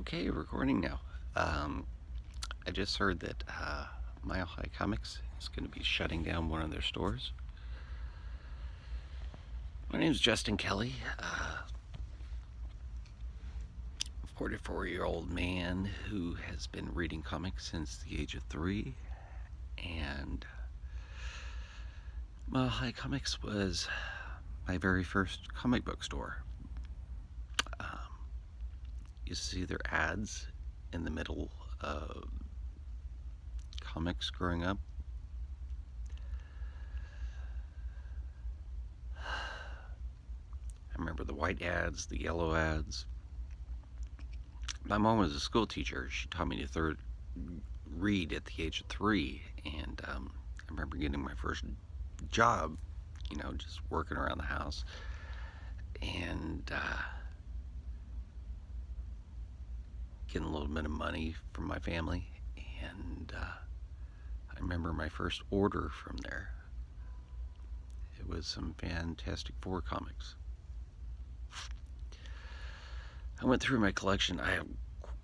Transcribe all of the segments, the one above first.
Okay, recording now. I just heard that Mile High Comics is going to be shutting down one of their stores. My name is Justin Kelly, 44-year-old man who has been reading comics since the age of 3. And Mile High Comics was my very first comic book store. You see their ads in the middle of comics growing up. I remember the white ads, the yellow ads. My mom was a school teacher. She taught me to read at the age of 3, and I remember getting my first job, just working around the house, and getting a little bit of money from my family. And I remember my first order from there. It was some Fantastic Four comics. I went through my collection. I have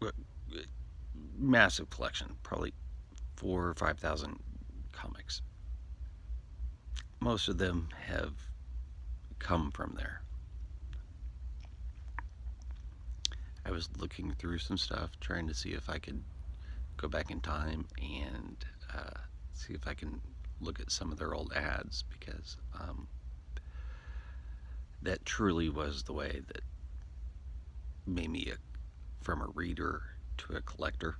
a massive collection, probably 4,000 or 5,000 comics. Most of them have come from there. I was looking through some stuff, trying to see if I could go back in time and see if I can look at some of their old ads, because that truly was the way that made me from a reader to a collector.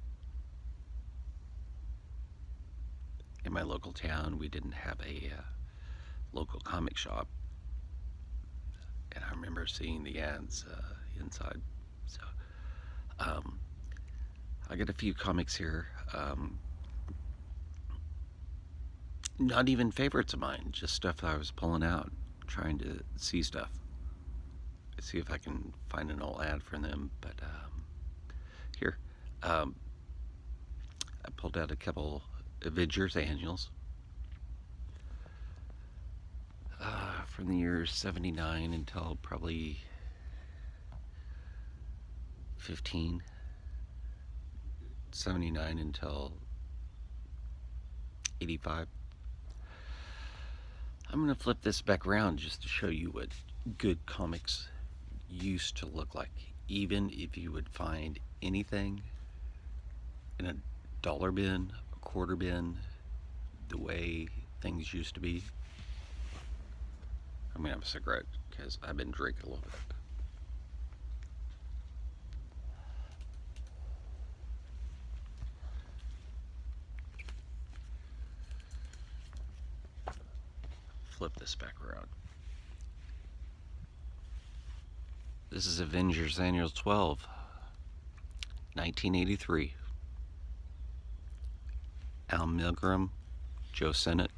In my local town, we didn't have a local comic shop, and I remember seeing the ads inside. So I got a few comics here, not even favorites of mine, just stuff that I was pulling out, trying to see stuff, see if I can find an old ad for them. But here, I pulled out a couple Avengers annuals from the years 79 until probably 15, 79 until 85. I'm going to flip this back around just to show you what good comics used to look like. Even if you would find anything in a dollar bin, a quarter bin, the way things used to be. I'm going to have a cigarette because I've been drinking a little bit. Flip this back around. This is Avengers Annual 12, 1983. Al Milgrom, Joe Sennett.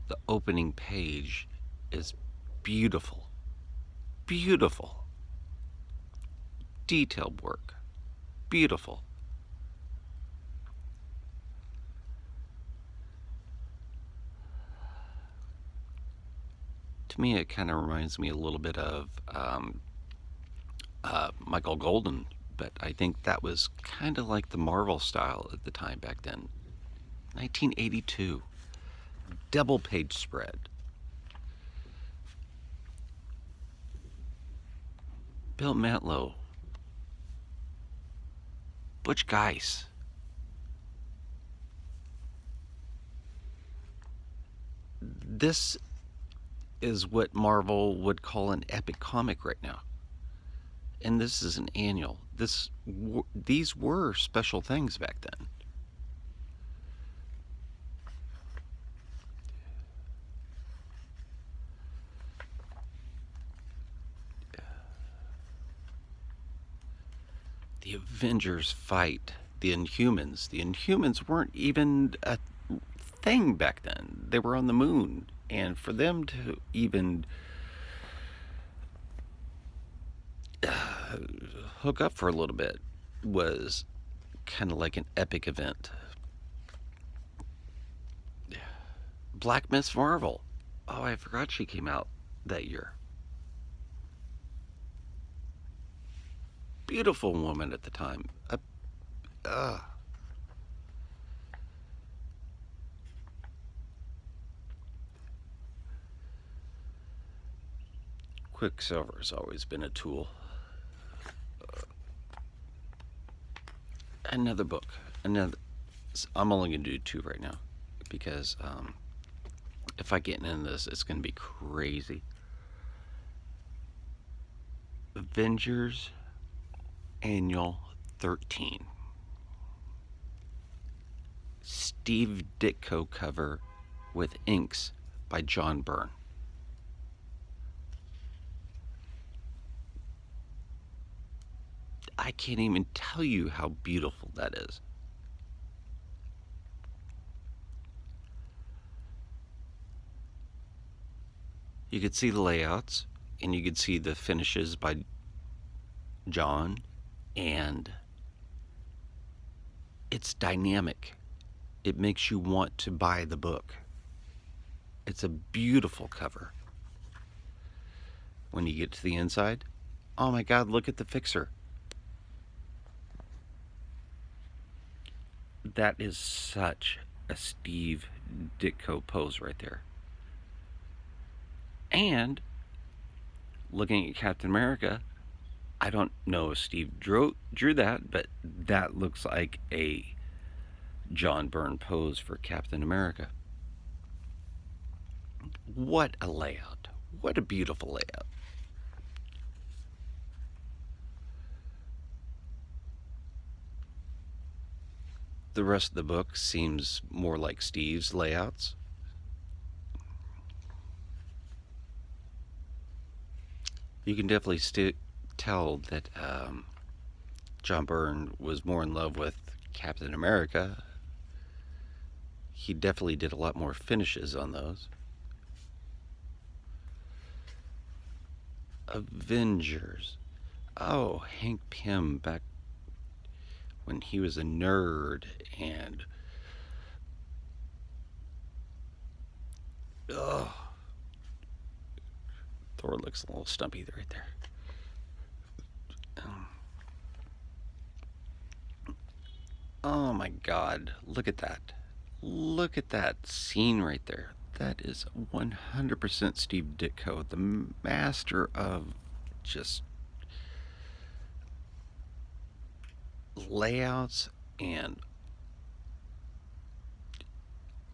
The opening page is beautiful. Beautiful. Detailed work. Beautiful. To me, it kind of reminds me a little bit of Michael Golden, but I think that was kind of like the Marvel style at the time back then. 1982. Double page spread. Bill Mantlo. Butch Guice. This is what Marvel would call an epic comic right now. And this is an annual. These were special things back then. The Avengers fight the Inhumans. The Inhumans weren't even a thing back then. They were on the moon. And for them to even hook up for a little bit was kind of like an epic event. Black Miss Marvel. Oh, I forgot she came out that year. beautiful woman at the time. Quicksilver has always been a tool. Another book. I'm only going to do 2 right now because if I get into this, it's going to be crazy. Avengers Annual 13. Steve Ditko cover with inks by John Byrne. I can't even tell you how beautiful that is. You could see the layouts, and you could see the finishes by John, and it's dynamic. It makes you want to buy the book. It's a beautiful cover. When you get to the inside, oh my God, look at the fixer. That is such a Steve Ditko pose right there. And looking at Captain America, I don't know if Steve drew that, but that looks like a John Byrne pose for Captain America. What a layout. What a beautiful layout. The rest of the book seems more like Steve's layouts. You can definitely tell that John Byrne was more in love with Captain America. He definitely did a lot more finishes on those. Avengers. Oh, Hank Pym back when he was a nerd and Thor looks a little stumpy right there. Oh my God, look at that. Look at that scene right there. That is 100% Steve Ditko, the master of just layouts, and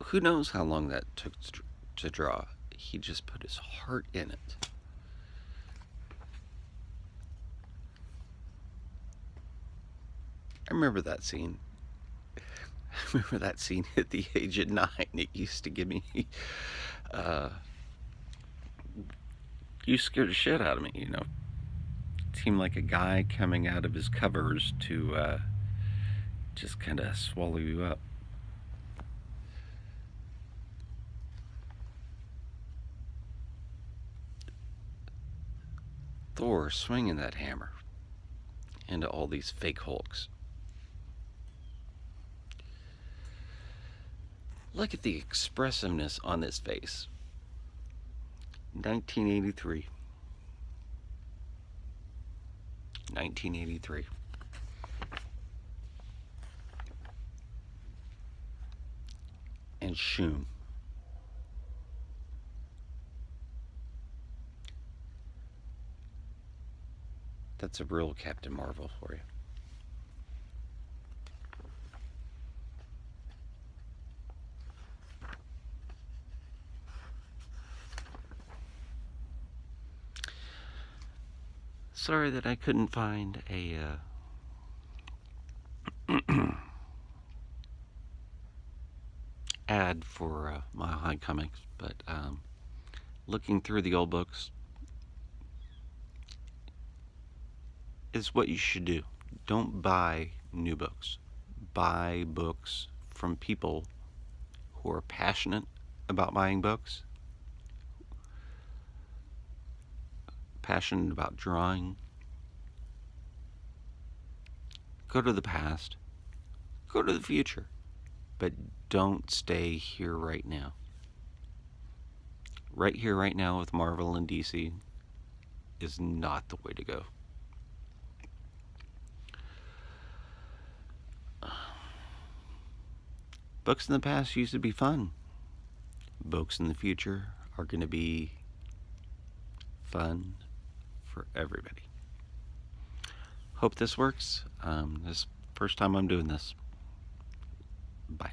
who knows how long that took to draw. He just put his heart in it. I remember that scene. I remember that scene at the age of 9. It used to give me, you scared the shit out of me, you know. It seemed like a guy coming out of his covers to just kind of swallow you up. Thor swinging that hammer into all these fake Hulks. Look at the expressiveness on this face. 1983. 1983. And Shun. That's a real Captain Marvel for you. Sorry that I couldn't find a ad for Mile High Comics, but looking through the old books is what you should do. Don't buy new books. Buy books from people who are passionate about buying books, passionate about drawing. Go to the past, go to the future, but don't stay here right now. Right here, right now with Marvel and DC is not the way to go. Books in the past used to be fun. Books in the future are going to be fun for everybody. Hope this works. This is the first time I'm doing this. Bye.